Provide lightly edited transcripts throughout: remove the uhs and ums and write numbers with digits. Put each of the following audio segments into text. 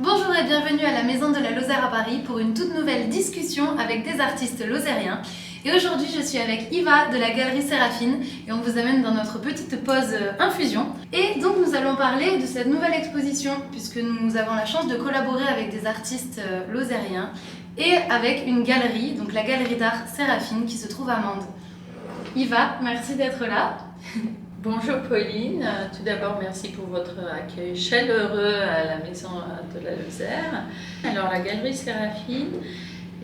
Bonjour et bienvenue à la Maison de la Lozère à Paris pour une toute nouvelle discussion avec des artistes lozériens. Et aujourd'hui je suis avec Iva de la Galerie Séraphine et on vous amène dans notre petite pause infusion. Et donc nous allons parler de cette nouvelle exposition puisque nous avons la chance de collaborer avec des artistes lozériens et avec une galerie, donc la Galerie d'Art Séraphine qui se trouve à Mende. Iva, merci d'être là. Bonjour Pauline, tout d'abord merci pour votre accueil chaleureux à la Maison de la Lozère. Alors la Galerie Séraphine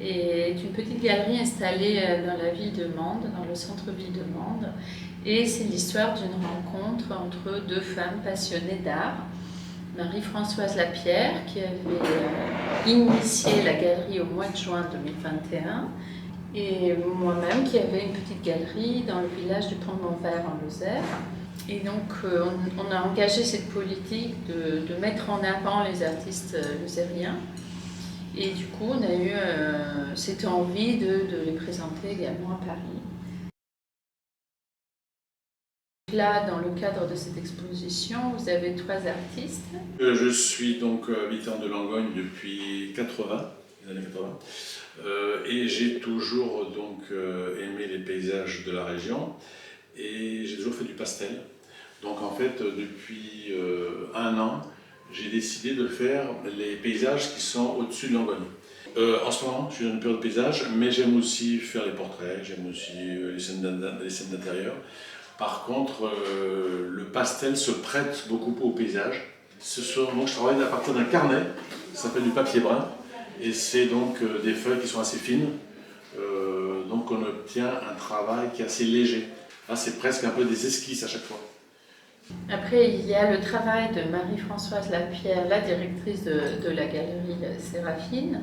est une petite galerie installée dans la ville de Mende, dans le centre-ville de Mende. Et c'est l'histoire d'une rencontre entre deux femmes passionnées d'art. Marie-Françoise Lapierre qui avait initié la galerie au mois de juin 2021 et moi-même qui avait une petite galerie dans le village du Pont-de-Montvert en Lozère. Et donc on a engagé cette politique de mettre en avant les artistes lozériens. Et du coup on a eu cette envie de les présenter également à Paris. Là, dans le cadre de cette exposition, vous avez trois artistes. Je suis donc habitant de Langogne depuis les années 80. Et j'ai toujours donc aimé les paysages de la région et j'ai toujours fait du pastel. Donc en fait depuis un an j'ai décidé de faire les paysages qui sont au-dessus de Langogne. En ce moment je suis dans une période de paysage, mais j'aime aussi faire les portraits, j'aime aussi les scènes d'intérieur. Par contre le pastel se prête beaucoup au paysage. Donc je travaille à partir d'un carnet qui s'appelle du papier brun. Et c'est donc des feuilles qui sont assez fines, donc on obtient un travail qui est assez léger. Là, c'est presque un peu des esquisses à chaque fois. Après, il y a le travail de Marie-Françoise Lapierre, la directrice de la Galerie Séraphine,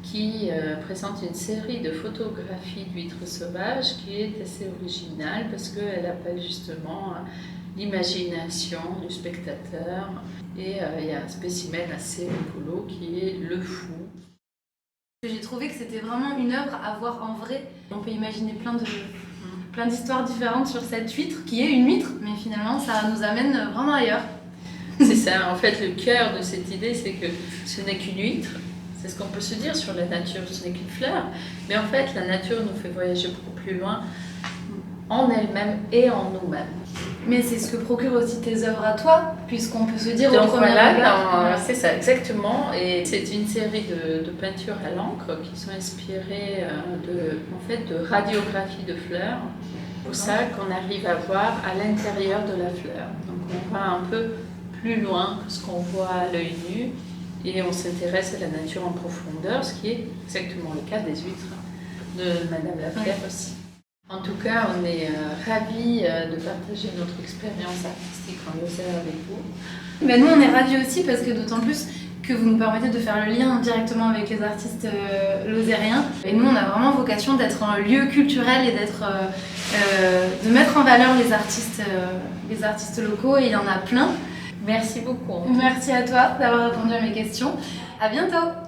qui présente une série de photographies d'huîtres sauvages qui est assez originale parce qu'elle appelle justement l'imagination du spectateur. Et il y a un spécimen assez rigolo qui est le fou. J'ai trouvé que c'était vraiment une œuvre à voir en vrai. On peut imaginer plein d'histoires différentes sur cette huître, qui est une huître, mais finalement ça nous amène vraiment ailleurs. C'est ça, en fait le cœur de cette idée c'est que ce n'est qu'une huître, c'est ce qu'on peut se dire sur la nature, ce n'est qu'une fleur, mais en fait la nature nous fait voyager beaucoup plus loin en elle-même et en nous-mêmes. Mais c'est ce que procure aussi tes œuvres à toi, puisqu'on peut se dire donc au premier regard. C'est ça, exactement. Et c'est une série de peintures à l'encre qui sont inspirées de radiographies de fleurs. C'est pour ça qu'on arrive à voir à l'intérieur de la fleur. Donc on va un peu plus loin que ce qu'on voit à l'œil nu et on s'intéresse à la nature en profondeur, ce qui est exactement le cas des huîtres de Madame Lapierre aussi. En tout cas, on est ravis de partager notre expérience artistique en Lozère avec vous. Ben nous, on est ravis aussi parce que d'autant plus que vous nous permettez de faire le lien directement avec les artistes lozériens. Et nous, on a vraiment vocation d'être un lieu culturel et de mettre en valeur les artistes locaux, et il y en a plein. Merci beaucoup. Merci à toi d'avoir répondu à mes questions. À bientôt.